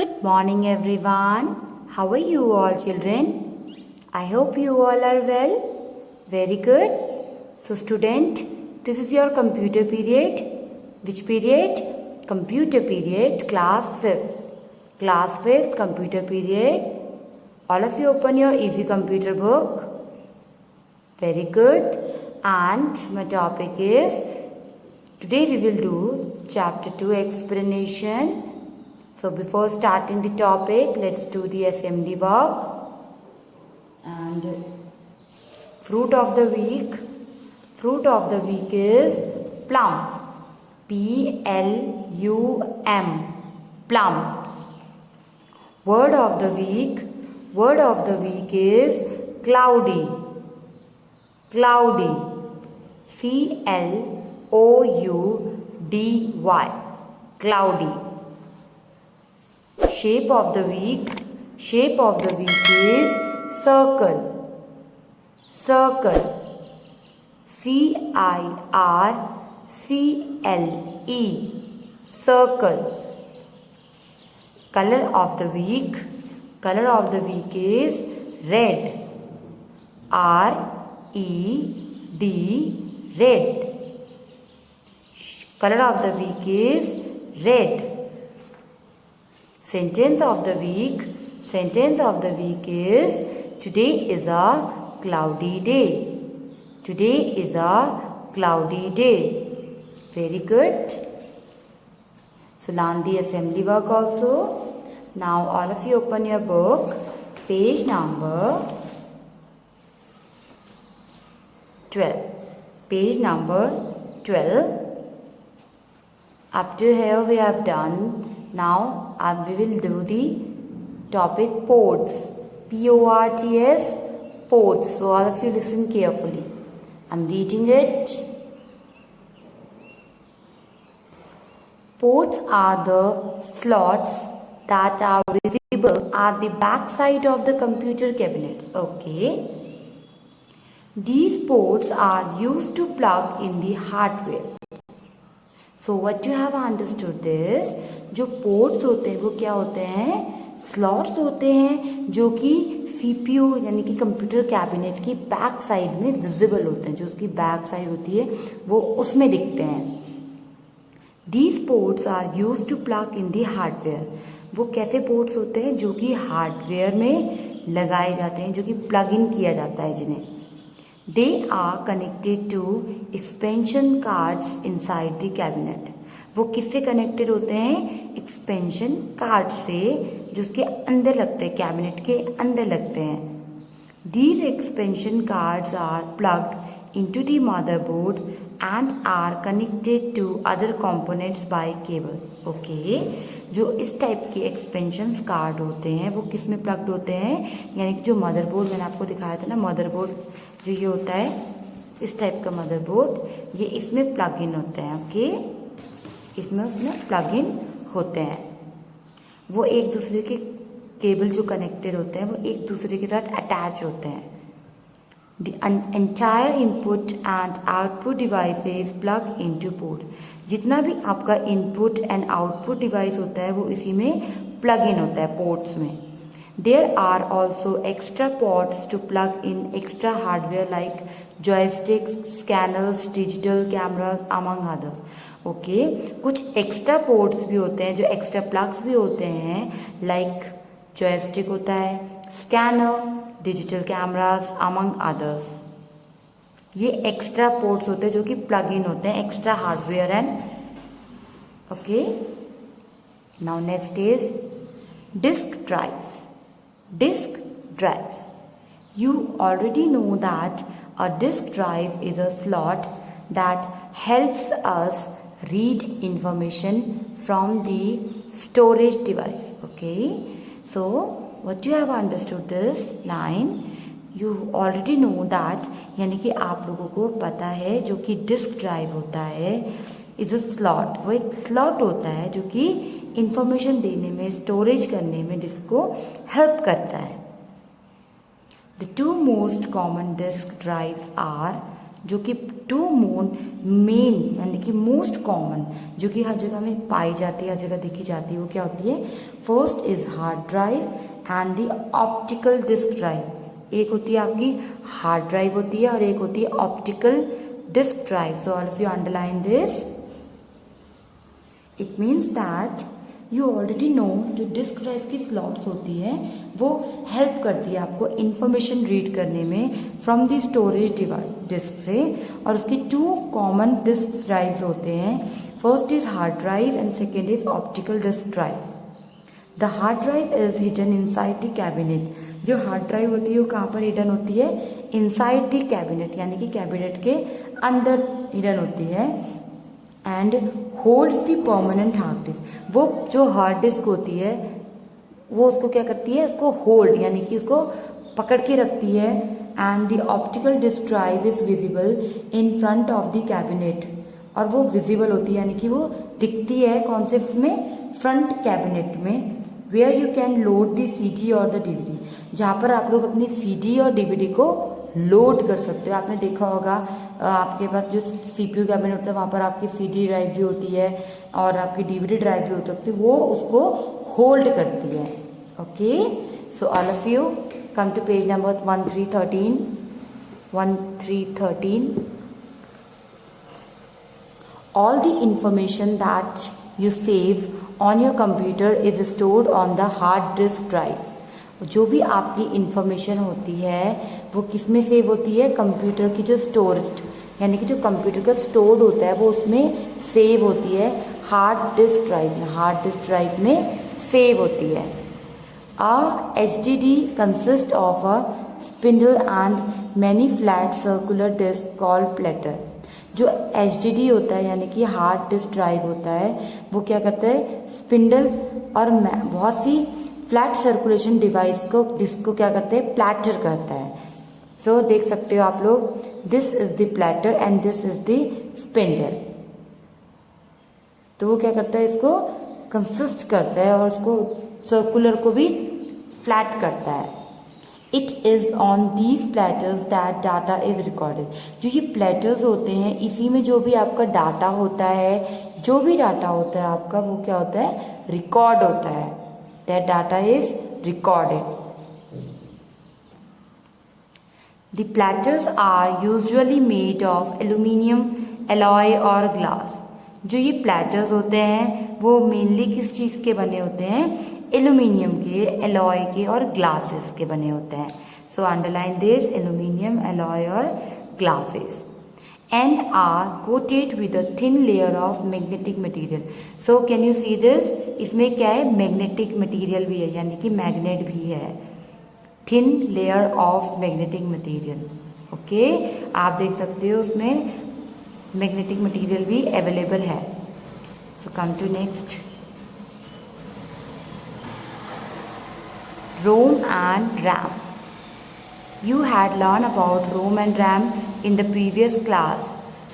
Good morning, everyone. How are you all, children? I hope you all are well. Very good. So, student, this is your computer period. Which period? Computer period, class 5th. Class 5th, computer period. All of you open your easy computer book. Very good. And my topic is, today we will do chapter 2 explanation. So before starting the topic, let's do the assembly work. And fruit of the week. Fruit of the week is plum. P-L-U-M. Plum. Word of the week. Word of the week is cloudy. Cloudy. C-L-O-U-D-Y. Cloudy. Shape of the week. Shape of the week is circle. Circle. C-I-R-C-L-E. Circle. Color of the week. Color of the week is red. R-E-D. Red. Color of the week is red. Sentence of the week. Sentence of the week is, today is a cloudy day. Today is a cloudy day. Very good. So learn the assembly work also. Now all of you open your book. Page number 12. Page number 12. Up to here we have done. Now we will do the topic ports. P-O-R-T-S. Ports. So all of you listen carefully. I'm reading it. Ports are the slots that are visible at the back side of the computer cabinet. Okay. These ports are used to plug in the hardware. So what you have understood is, जो ports होते हैं वो क्या होते हैं? Slots होते हैं जो कि सीपीयू यानी कि कंप्यूटर कैबिनेट की बैक साइड में विजिबल होते हैं. जो उसकी बैक साइड होती है वो उसमें दिखते हैं. These ports are used to plug in the hardware. वो कैसे पोर्ट्स होते हैं? जो कि हार्डवेयर में लगाए जाते हैं, जो कि प्लग इन किया जाता है जिन्हें. They are connected to expansion cards inside the cabinet. वो किससे कनेक्टेड होते हैं? एक्सपेंशन कार्ड से, जो उसके अंदर लगते हैं, कैबिनेट के अंदर लगते हैं. These expansion cards are plugged into the motherboard and are connected to other components by cable. Okay. जो इस टाइप के एक्सपेंशन कार्ड होते हैं वो किस में प्लग्ड होते हैं? यानी कि जो मदरबोर्ड मैंने आपको दिखाया था ना, मदरबोर्ड जो ये होता है, इस टाइप का मदरबोर्ड, ये इसमें प्लग इन होते हैं. ओके. इसमें उसमें प्लग इन होते हैं. वो एक दूसरे के केबल जो कनेक्टेड होते हैं वो एक दूसरे के साथ अटैच होते हैं. The entire input and output devices plug into ports. जितना भी आपका इनपुट एंड आउटपुट डिवाइस होता है वो इसी में प्लग इन होता है, पोर्ट्स में. There are also extra ports to plug in extra hardware like joysticks, scanners, digital cameras among others. Okay. कुछ एक्स्ट्रा पोर्ट्स भी होते हैं, जो एक्स्ट्रा प्लग्स भी होते हैं, लाइक जॉयस्टिक होता है, scanner, digital cameras among others. ये एक्स्ट्रा पोर्ट्स होते हैं जो कि प्लग इन होते हैं, extra hardware and. Okay. Now next is disk drives. Disk drive. You already know that a disk drive is a slot that helps us read information from the storage device. Okay. So what you have understood this line, you already know that, यानी कि आप लोगों को पता है जो कि disk drive होता है इज अ स्लॉट. वो एक स्लॉट होता है जो कि इंफॉर्मेशन देने में, स्टोरेज करने में डिस्क को हेल्प करता है. The two most common disk drives are, जो कि टू मेन यानी कि मोस्ट कॉमन, जो कि हर जगह में पाई जाती है, हर जगह देखी जाती है, वो क्या होती है? First is hard drive and the optical disk drive. एक होती है आपकी हार्ड ड्राइव होती है और एक होती है optical disk drive. So all of you underline this. It means that you already know जो डिस्क ड्राइव की स्लॉट्स होती है वो हेल्प करती है आपको इंफॉर्मेशन रीड करने में फ्रॉम द स्टोरेज डिस्क से। और उसकी टू कॉमन डिस्क ड्राइव्स होते हैं, first is hard drive and second is optical disk drive. The hard drive is hidden inside the cabinet. जो हार्ड ड्राइव होती है वो कहाँ पर हिडन होती है? इनसाइड द कैबिनेट, यानी कि कैबिनेट के अंदर हिडन होती है। And holds the permanent hard disk. वो जो हार्ड डिस्क होती है वो उसको क्या करती है? उसको होल्ड यानी कि उसको पकड़ के रखती है। And the optical disk drive is visible in front of the cabinet. और वो विजिबल होती है यानी कि वो दिखती है कौन से उसमें? फ्रंट कैबिनेट में। Where you can load the CD और द DVD, जहाँ पर आप लोग अपनी CD और DVD को लोड कर सकते हो। आपने देखा होगा आपके पास जो CPU कैबिनेट होता है वहाँ पर आपकी CD ड्राइव भी होती है और आपकी DVD ड्राइव भी होती है, वो उसको होल्ड करती है। Okay, so all of you come to page number 1313। All the information that you save on your computer is stored on the hard disk drive. जो भी आपकी इंफॉर्मेशन होती है वो किस में सेव होती है? कंप्यूटर की जो स्टोरेज यानी कि जो कंप्यूटर का स्टोर्ड होता है वो उसमें सेव होती है, हार्ड डिस्क ड्राइव में। हार्ड डिस्क ड्राइव में सेव होती है। A HDD consists of a spindle and many flat circular discs called platter. जो HDD होता है यानी कि हार्ड डिस्क ड्राइव होता है वो क्या करता है? स्पिंडल और बहुत सी फ्लैट सर्कुलेशन डिवाइस को डिस्क को क्या करते हैं? प्लैटर करता है। सो देख सकते हो आप लोग, this is the platter and this is the spindle. तो वो क्या करता है? इसको कंसिस्ट करता है और उसको सर्कुलर को भी फ्लैट करता है। It is on these platters that data is recorded. जो ये प्लेटर्स होते हैं इसी में जो भी आपका डाटा होता है, जो भी डाटा होता है आपका वो क्या होता है? रिकॉर्ड होता है। That data is recorded. The platters are usually made of aluminium alloy और ग्लास। जो ये प्लेटर्स होते हैं वो मेनली किस चीज़ के बने होते हैं? एल्यूमिनियम के, एलॉय के और ग्लासेस के बने होते हैं। So underline this, aluminium, alloy और glasses. And are coated with a thin layer of magnetic material. So can you see this? इसमें क्या है? मैग्नेटिक मटेरियल भी है यानी कि मैग्नेट भी है। Thin layer of magnetic material. Okay, आप देख सकते हो उसमें मैग्नेटिक मटेरियल भी अवेलेबल है। So come to next, ROM and RAM. You had learned about ROM and RAM in the previous class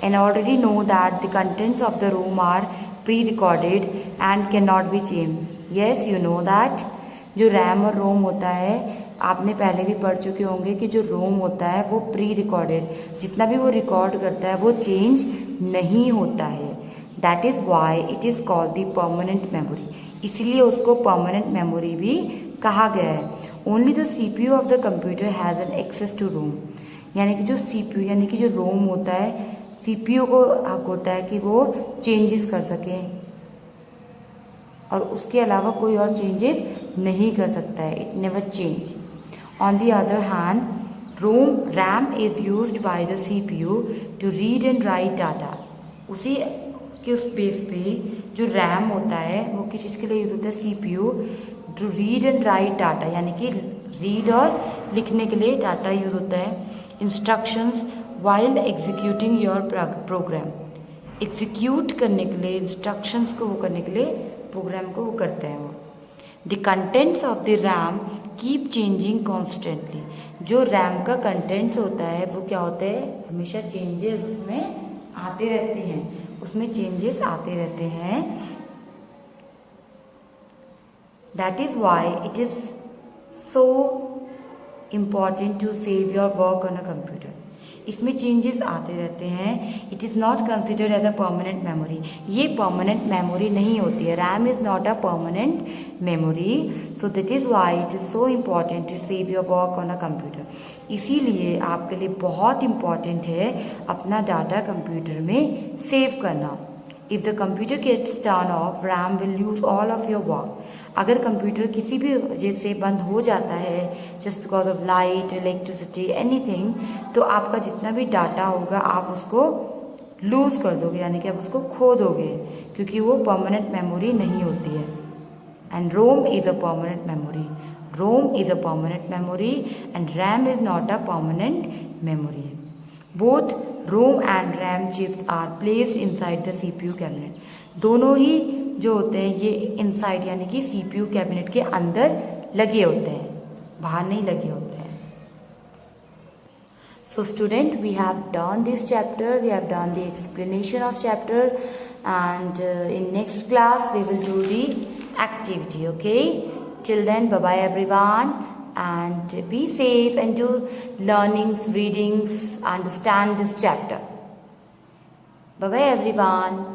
and already know that the contents of the ROM are pre-recorded and cannot be changed. Yes, you know that. जो RAM और ROM होता है आपने पहले भी पढ़ चुके होंगे कि जो ROM होता है वो प्री रिकॉर्डेड, जितना भी वो रिकॉर्ड करता है वो चेंज नहीं होता है। That is why it is called the permanent memory. इसलिए उसको परमानेंट मेमोरी भी कहा गया है। Only the CPU of the computer has an access to ROM. यानी कि जो CPU यानी कि जो रोम होता है, CPU को हक होता है कि वो चेंजेस कर सके और उसके अलावा कोई और चेंजेस नहीं कर सकता है। It never change. On the other hand RAM is used by the CPU to read and write data. उसी के उस बेस पे जो RAM होता है वो किस चीज़ के लिए यूज होता है? CPU to read and write data, यानी कि रीड और लिखने के लिए डाटा यूज होता है। Instructions while executing your program. Execute करने के लिए, इंस्ट्रक्शंस को वो करने के लिए प्रोग्राम को वो करते हैं वो। The contents of the RAM keep changing constantly. जो RAM का कंटेंट्स होता है वो क्या होता है? हमेशा चेंजेस उसमें आते रहते हैं, उसमें चेंजेस आते रहते हैं। That is why it is so important to save your work on a computer. इसमें चेंजेस आते रहते हैं. It is not considered as a permanent memory. ये परमानेंट मेमोरी नहीं होती है. RAM is not a permanent memory. So that is why it is so important to save your work on a computer. इसीलिए आपके लिए बहुत important है अपना डाटा कंप्यूटर में सेव करना. If the computer gets turn off, RAM will use all of your work. अगर computer किसी भी वजह से बंद हो जाता है, just because of light, electricity, anything, तो आपका जितना भी डाटा होगा आप उसको लूज़ कर दोगे, यानी कि आप उसको खो दोगे, क्योंकि वो परमानेंट मेमोरी नहीं होती है. And ROM is a permanent memory. ROM is a permanent memory and RAM is not a permanent memory. Both ROM and RAM chips are placed inside the CPU cabinet. दोनों ही जो होते हैं ये inside यानी कि सीपीयू कैबिनेट के अंदर लगे होते हैं, बाहर नहीं लगे होते हैं. So student, we have done this chapter, we have done the explanation of chapter, and in next class we will do the activity. Okay, till then, bye bye everyone, and be safe and do learnings, readings, understand this chapter. Bye bye everyone.